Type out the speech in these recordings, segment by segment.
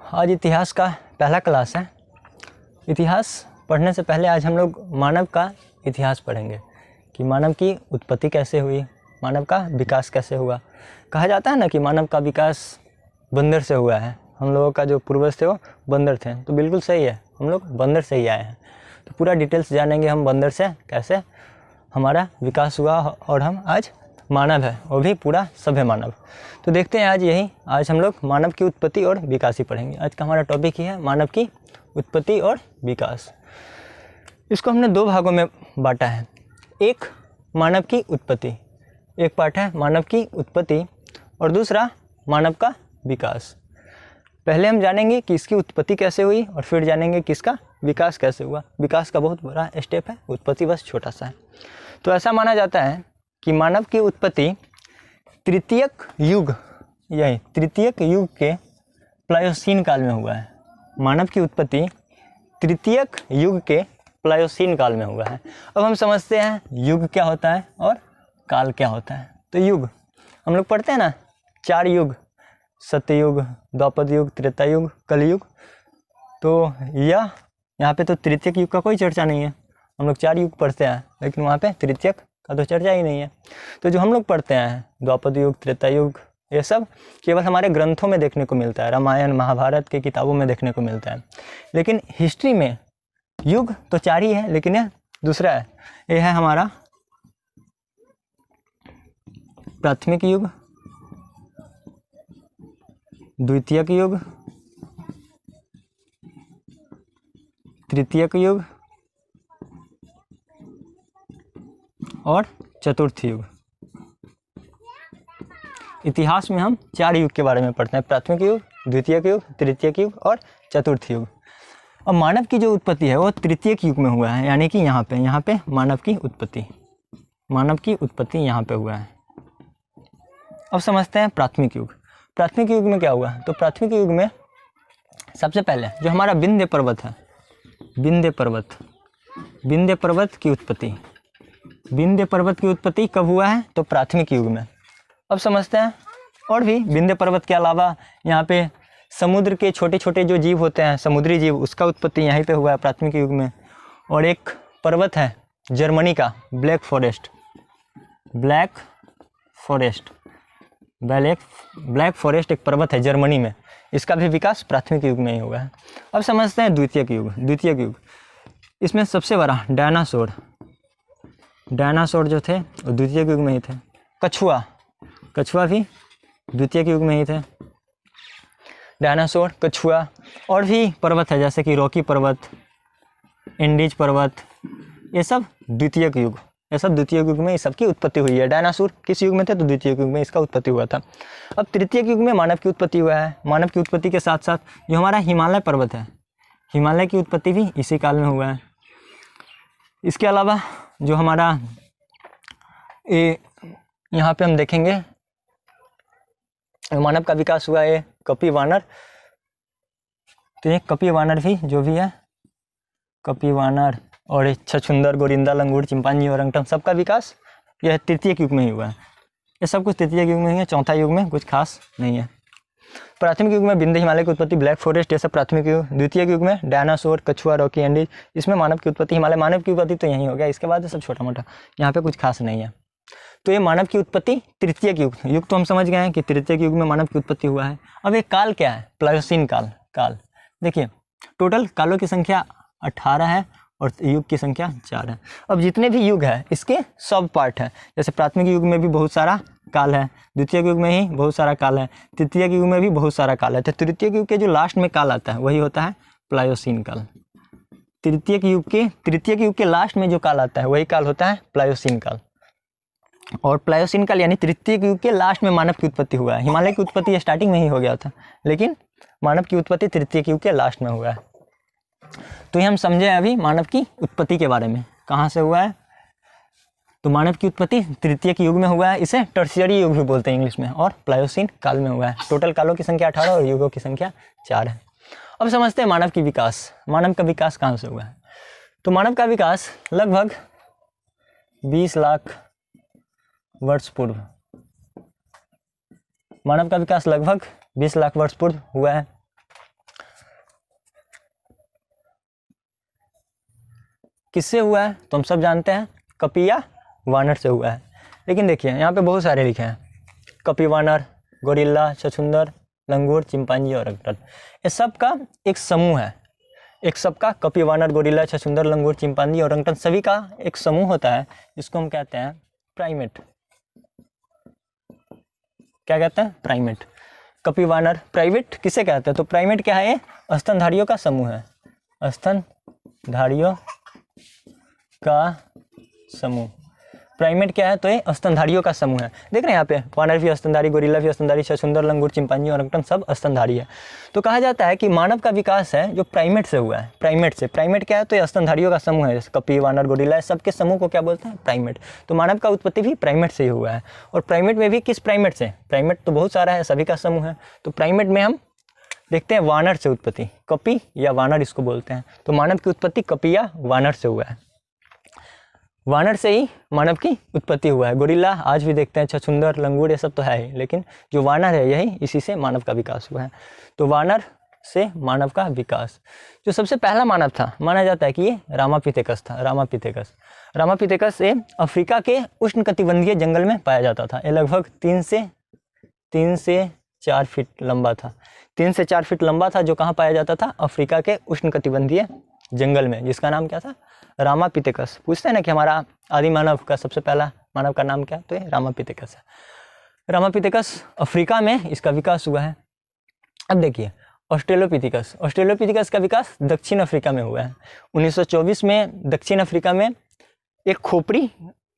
आज इतिहास का पहला क्लास है। इतिहास पढ़ने से पहले आज हम लोग मानव का इतिहास पढ़ेंगे कि मानव की उत्पत्ति कैसे हुई, मानव का विकास कैसे हुआ। कहा जाता है ना कि मानव का विकास बंदर से हुआ है। हम लोगों का जो पूर्वज थे वो बंदर थे, तो बिल्कुल सही है, हम लोग बंदर से ही आए हैं। तो पूरा डिटेल्स जानेंगे हम बंदर से कैसे हमारा विकास हुआ और हम आज मानव है, वो भी पूरा सभ्य मानव। तो देखते हैं आज हम लोग मानव की उत्पत्ति और विकास ही पढ़ेंगे। आज का हमारा टॉपिक ही है मानव की उत्पत्ति और विकास। इसको हमने दो भागों में बांटा है। एक मानव की उत्पत्ति, एक पार्ट है मानव की उत्पत्ति और दूसरा मानव का विकास। पहले हम जानेंगे कि इसकी उत्पत्ति कैसे हुई और फिर जानेंगे कि इसका विकास कैसे हुआ। विकास का बहुत बड़ा स्टेप है, उत्पत्ति बस छोटा सा है। तो ऐसा माना जाता है कि मानव की उत्पत्ति तृतीयक युग के प्लायोसीन काल में हुआ है। मानव की उत्पत्ति तृतीयक युग के प्लायोसीन काल में हुआ है। अब हम समझते हैं युग क्या होता है और काल क्या होता है। तो युग हम लोग पढ़ते हैं ना, 4 युग, सत्ययुग, द्वापर युग, त्रेता युग, कलयुग। तो यहाँ पे तो तृतीयक युग का कोई चर्चा नहीं है। हम लोग 4 युग पढ़ते हैं, लेकिन वहाँ पे तृतीयक का तो चर्चा ही नहीं है। तो जो हम लोग पढ़ते हैं द्वापर युग, त्रेता युग, ये सब केवल हमारे ग्रंथों में देखने को मिलता है, रामायण महाभारत की किताबों में देखने को मिलता है। लेकिन हिस्ट्री में युग तो 4 ही है, लेकिन यह दूसरा है। ये है हमारा प्राथमिक युग, द्वितीयक युग, तृतीयक युग और चतुर्थ युग। इतिहास में हम 4 युग के बारे में पढ़ते हैं, प्राथमिक युग, द्वितीयक युग, तृतीयक युग और चतुर्थ युग। अब मानव की जो उत्पत्ति है वो तृतीयक युग में हुआ है, यानी कि यहाँ पे मानव की उत्पत्ति यहाँ पे हुआ है। अब समझते हैं प्राथमिक युग। प्राथमिक युग में क्या हुआ? तो प्राथमिक युग में सबसे पहले जो हमारा विंध्य पर्वत है, विंध्य पर्वत की उत्पत्ति कब हुआ है? तो प्राथमिक युग में। अब समझते हैं और भी विंध्य पर्वत के अलावा यहाँ पे समुद्र के छोटे छोटे जो जीव होते हैं, समुद्री जीव, उसका उत्पत्ति यहीं पे हुआ है प्राथमिक युग में। और एक पर्वत है जर्मनी का, ब्लैक फॉरेस्ट एक पर्वत है जर्मनी में, इसका भी विकास प्राथमिक युग में ही हुआ है। अब समझते हैं द्वितीयक युग। इसमें सबसे बड़ा डायनासोर जो थे वो द्वितीयक युग में ही थे। कछुआ भी द्वितीयक युग में ही थे। डायनासोर, कछुआ और भी पर्वत है जैसे कि रॉकी पर्वत, एंडीज पर्वत, ये सब द्वितीयक युग में इस सब की उत्पत्ति हुई है। डायनासोर किस युग में थे? तो द्वितीयक युग में इसका उत्पत्ति हुआ था। अब तृतीयक युग में मानव की उत्पत्ति हुआ है। मानव की उत्पत्ति के साथ साथ जो हमारा हिमालय पर्वत है, हिमालय की उत्पत्ति भी इसी काल में हुआ है। इसके अलावा जो हमारा यहाँ पे हम देखेंगे मानव का विकास हुआ है कपिवानर। तो ये कपिवानर भी जो भी है, कपिवानर और छछूंदर, गोरिंदा, लंगूर, चिंपांजी, ओरंगटन, सबका विकास यह तृतीयक युग में ही हुआ है। ये सब कुछ तृतीयक युग में ही है, चौथा युग में कुछ खास नहीं है। प्राथमिक युग में विंध्य, हिमालय की उत्पत्ति, ब्लैक फॉरेस्ट, ये सब प्राथमिक युग। द्वितीयक युग में डायनासोर, कछुआ, रॉकी, एंडीज, इसमें मानव की उत्पत्ति, हिमालय मानव की उत्पत्ति तो यही हो गया। इसके बाद सब छोटा मोटा, यहाँ पे कुछ खास नहीं है। तो ये मानव की उत्पत्ति तृतीयक युग तो हम समझ गए हैं कि तृतीयक युग में मानव की उत्पत्ति हुआ है। अब एक काल क्या है? प्लायोसीन काल। देखिए टोटल कालों की संख्या 18 है और युग की संख्या 4 है। अब जितने भी युग है इसके सब पार्ट है। जैसे प्राथमिक युग में भी बहुत सारा काल है, द्वितीयक युग में ही बहुत सारा काल है, तृतीयक युग में भी बहुत सारा काल है। तो तृतीयक युग के जो लास्ट में काल आता है वही होता है प्लायोसीन काल। तृतीयक युग के लास्ट में जो काल आता है वही काल होता है प्लायोसीन काल। और प्लायोसीन काल यानी तृतीयक युग के लास्ट में मानव की उत्पत्ति हुआ है। हिमालय की उत्पत्ति स्टार्टिंग में ही हो गया था, लेकिन मानव की उत्पत्ति तृतीयक युग के लास्ट में हुआ है। तो ये हम समझे अभी मानव की उत्पत्ति के बारे में, कहाँ से हुआ है। तो मानव की उत्पत्ति तृतीयक युग में हुआ है, इसे टर्शियरी युग भी बोलते हैं इंग्लिश में, और प्लायोसीन काल में हुआ है। टोटल कालों की संख्या 18 और युगों की संख्या 4 है। अब समझते हैं मानव का विकास कहाँ से हुआ है। तो मानव का विकास लगभग 20 लाख वर्ष पूर्व, मानव का विकास लगभग 20 लाख वर्ष पूर्व हुआ है। किससे हुआ है? तो हम सब जानते हैं कपी या वानर से हुआ है। लेकिन देखिए यहाँ पे बहुत सारे लिखे हैं, कपी वानर, गोरिल्ला, छछूंदर, लंगूर, चिंपांजी और ओरंगटन। ये सब का एक समूह है, एक सबका कपी वानर, गोरिल्ला, छछूंदर, लंगूर, चिंपांजी और ओरंगटन सभी का एक समूह होता है जिसको हम कहते हैं प्राइमेट। क्या कहते हैं? प्राइमेट। कपी वानर प्राइमेट किसे कहते हैं? तो प्राइमेट क्या है? ये स्तनधारियों का समूह है, स्तनधारियों का समूह। प्राइमेट क्या है? तो ये स्तनधारियों का समूह है। देख रहे हैं यहाँ पे वानर भी स्तनधारी, गोरिल्ला भी स्तनधारी, छछूंदर, लंगूर, चिंपांजी और ओरंगटन सब स्तनधारी है। तो कहा जाता है कि मानव का विकास है जो प्राइमेट से हुआ है। प्राइमेट से, प्राइमेट क्या है? तो ये स्तनधारियों का समूह है, जैसे कपी, वानर, गोरिल्ला, सबके समूह को क्या बोलते हैं? प्राइमेट। तो मानव का उत्पत्ति भी प्राइमेट से ही हुआ है। और प्राइमेट में भी किस प्राइमेट से? प्राइमेट तो बहुत सारा है, सभी का समूह है। तो प्राइमेट में हम देखते हैं वानर से उत्पत्ति, कपी या वानर इसको बोलते हैं। तो मानव की उत्पत्ति कपी या वानर से हुआ है। वानर से ही मानव की उत्पत्ति हुआ है। गोरिल्ला आज भी देखते हैं, छछूंदर, लंगूर ये सब तो है ही, लेकिन जो वानर है यही इसी से मानव का विकास हुआ है। तो वानर से मानव का विकास। जो सबसे पहला मानव था माना जाता है कि ये रामापिथेकस था। रामापिथेकस ये अफ्रीका के उष्णकटिबंधीय जंगल में पाया जाता था। ये लगभग 3 से 4 फीट लंबा था। 3 से 4 फीट लंबा था, जो कहाँ पाया जाता था? अफ्रीका के उष्णकटिबंधीय जंगल में, जिसका नाम क्या था? रामापिथेकस। पूछते हैं ना कि हमारा आदि मानव का सबसे पहला मानव का नाम क्या है? तो ये रामापिथेकस है। रामापिथेकस अफ्रीका में इसका विकास हुआ है। अब देखिए ऑस्ट्रेलोपिथेकस का विकास दक्षिण अफ्रीका में हुआ है। 1924 में दक्षिण अफ्रीका में एक खोपड़ी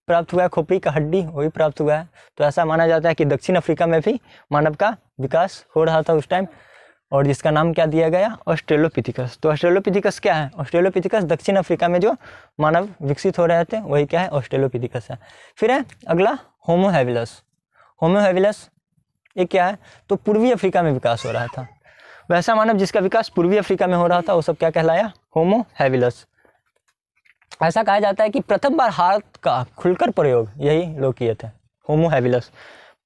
प्राप्त हुआ है, खोपड़ी का हड्डी वही प्राप्त हुआ है। तो ऐसा माना जाता है कि दक्षिण अफ्रीका में भी मानव का विकास हो रहा था उस टाइम, और जिसका नाम क्या दिया गया? ऑस्ट्रेलोपिथेकस। तो ऑस्ट्रेलोपिथेकस क्या है? ऑस्ट्रेलोपिथेकस दक्षिण अफ्रीका में जो मानव विकसित हो रहे थे वही क्या है? ऑस्ट्रेलोपिथेकस है। फिर है अगला होमो हैबिलस। होमो हैबिलस ये क्या है? तो पूर्वी अफ्रीका में विकास हो रहा था। वैसा मानव जिसका विकास पूर्वी अफ्रीका में हो रहा था वो सब क्या कहलाया? होमो हैबिलस। ऐसा कहा जाता है कि प्रथम बार हाथ का खुलकर प्रयोग यही लोग किए थे, होमो हैबिलस।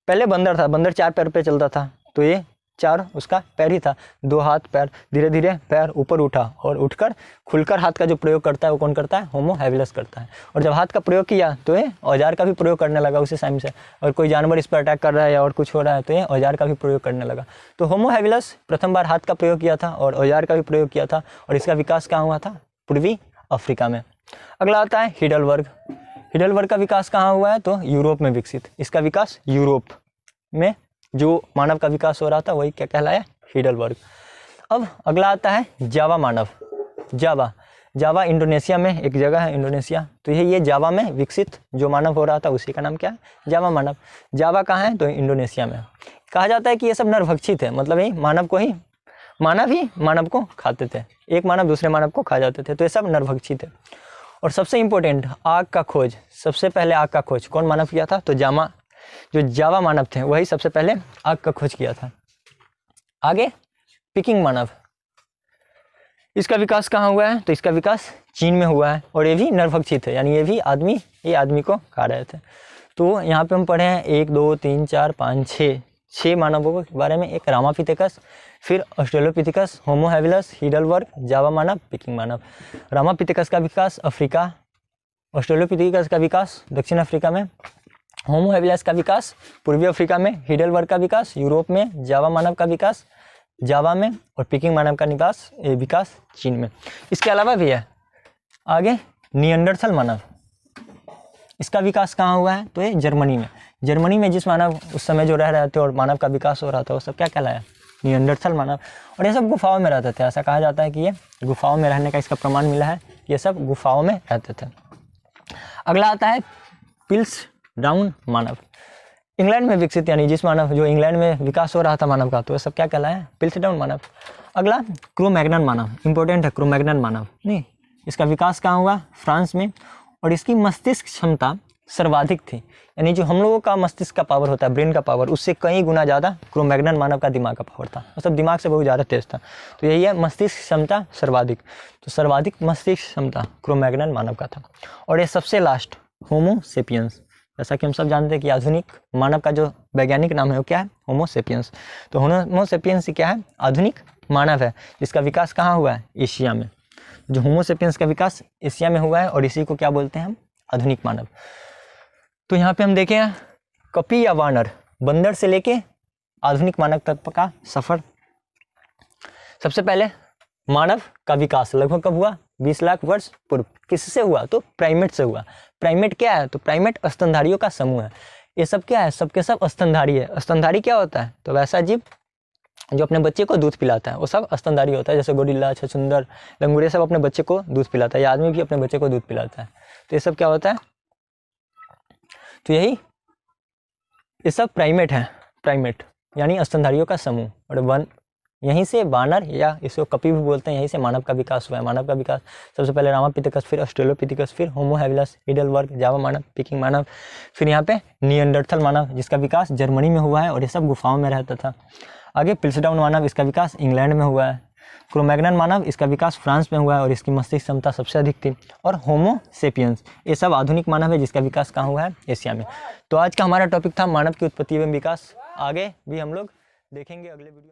पहले बंदर था, बंदर 4 पैर पे चलता था, तो ये 4 उसका पैर ही था, 2 हाथ पैर। धीरे धीरे पैर ऊपर उठा और उठकर खुलकर हाथ का जो प्रयोग करता है वो कौन करता है? होमो हैबिलस करता है। और जब हाथ का प्रयोग किया तो ये औजार का भी प्रयोग करने लगा उसी टाइम से। और कोई जानवर इस पर अटैक कर रहा है या और कुछ हो रहा है तो ये औजार का भी प्रयोग करने लगा। तो होमो हैबिलस प्रथम बार हाथ का प्रयोग किया था और औजार का भी प्रयोग किया था, और इसका विकास कहाँ हुआ था? पूर्वी अफ्रीका में। अगला आता है हिडलबर्ग। हिडलबर्ग का विकास कहाँ हुआ है? तो यूरोप में विकसित। इसका विकास यूरोप में जो मानव का विकास हो रहा था वही क्या कहलाया? हिडलबर्ग। अब अगला आता है जावा मानव। जावा इंडोनेशिया में एक जगह है, इंडोनेशिया। तो ये जावा में विकसित जो मानव हो रहा था उसी का नाम क्या है? जावा मानव। जावा कहाँ है? तो इंडोनेशिया में। कहा जाता है कि ये सब नरभक्षी थे, मतलब यही मानव ही मानव को खाते थे, एक मानव दूसरे मानव को खा जाते थे, तो ये सब नरभक्षी थे। और सबसे इम्पोर्टेंट आग का खोज, सबसे पहले आग का खोज कौन मानव किया था? तो जो जावा मानव थे वही सबसे पहले आग का खोज किया था। आगे पिकिंग मानव, इसका विकास कहाँ हुआ है? तो इसका विकास चीन में हुआ है, और ये भी नरभक्षी थे, यानी ये आदमी को खा रहे थे। तो यहाँ पे हम पढ़े हैं 1 2 3 4 5 6 मानवों के बारे में। एक रामापिथेकस, फिर ऑस्ट्रेलोपिथेकस, होमो हैबिलस, हिडलबर्ग, जावा मानव, पिकिंग मानव। रामापिथेकस का विकास अफ्रीका, ऑस्ट्रेलोपिथेकस का विकास दक्षिण अफ्रीका में, होमो हैबिलस का विकास पूर्वी अफ्रीका में, हिडलबर्ग का विकास यूरोप में, जावा मानव का विकास जावा में, और पिकिंग मानव का विकास चीन में। इसके अलावा भी है आगे निएंडरथल मानव। इसका विकास कहाँ हुआ है? तो ये जर्मनी में जिस मानव उस समय जो रह रहे थे और मानव का विकास हो रहा था वो सब क्या कहलाया? निएंडरथल मानव। और ये सब गुफाओं में रहते थे। ऐसा कहा जाता है कि ये गुफाओं में रहने का इसका प्रमाण मिला है, ये सब गुफाओं में रहते थे। अगला आता है पिल्सडाउन मानव। इंग्लैंड में विकसित, यानी जिस मानव जो इंग्लैंड में विकास हो रहा था मानव का, तो ये सब क्या कहलाया? पिल्सडाउन मानव। अगला क्रो-मैग्नन मानव, इंपॉर्टेंट है क्रो-मैग्नन मानव। नहीं, इसका विकास कहाँ हुआ? फ्रांस में। और इसकी मस्तिष्क क्षमता सर्वाधिक थी, यानी जो हम लोगों का मस्तिष्क का पावर होता है, ब्रेन का पावर, उससे कई गुना ज़्यादा क्रो-मैग्नन मानव का दिमाग का पावर था, मतलब दिमाग से बहुत ज़्यादा तेज था। तो यही है मस्तिष्क क्षमता सर्वाधिक। तो सर्वाधिक मस्तिष्क क्षमता क्रो-मैग्नन मानव का था। और ये सबसे लास्ट होमो सेपियंस, जैसा कि हम सब जानते हैं कि आधुनिक मानव का जो वैज्ञानिक नाम है वो क्या है? होमो सेपियंस। तो होमो सेपियंस क्या है? आधुनिक मानव है, जिसका विकास कहाँ हुआ है? एशिया में। जो होमोसेपियंस का विकास एशिया में हुआ है और इसी को क्या बोलते हैं हम, आधुनिक मानव। तो यहाँ पे हम देखें कपी या वानर, बंदर से लेके आधुनिक मानव तक का सफर। सबसे पहले मानव का विकास लगभग कब हुआ, 20 लाख वर्ष पूर्व। किससे हुआ, तो प्राइमेट से हुआ। प्राइमेट क्या है, तो प्राइमेट स्तनधारियों का समूह है। ये सब क्या है, सबके सब स्तनधारी है। स्तनधारी क्या होता है, तो वैसा जीव जो अपने बच्चे को दूध पिलाता है वो सब स्तनधारी होता है। जैसे गोरिल्ला, छछूंदर, लंगूर, सब अपने बच्चे को दूध पिलाता है, या आदमी भी अपने बच्चे को दूध पिलाता है। तो ये सब क्या होता है, तो यही ये सब प्राइमेट है। प्राइमेट यानी स्तनधारियों का समूह। और यहीं से वानर या इसको कपी भी बोलते हैं, यहीं से मानव का विकास हुआ है। मानव का विकास सबसे पहले रामापिथेकस, फिर ऑस्ट्रेलोपिथेकस, फिर होमो हैबिलस, हिडेलबर्ग, जावा मानव, पिकिंग मानव, फिर यहाँ पे निएंडरथल मानव जिसका विकास जर्मनी में हुआ है और ये सब गुफाओं में रहता था। आगे पिल्सडाउन मानव, इसका विकास इंग्लैंड में हुआ है। क्रोमैग्नन मानव, इसका विकास फ्रांस में हुआ है और इसकी मस्तिष्क क्षमता सबसे अधिक थी। और होमो सेपियंस, ये सब आधुनिक मानव है जिसका विकास कहाँ हुआ है, एशिया में। तो आज का हमारा टॉपिक था मानव की उत्पत्ति एवं विकास। आगे भी हम लोग देखेंगे अगले वीडियो में।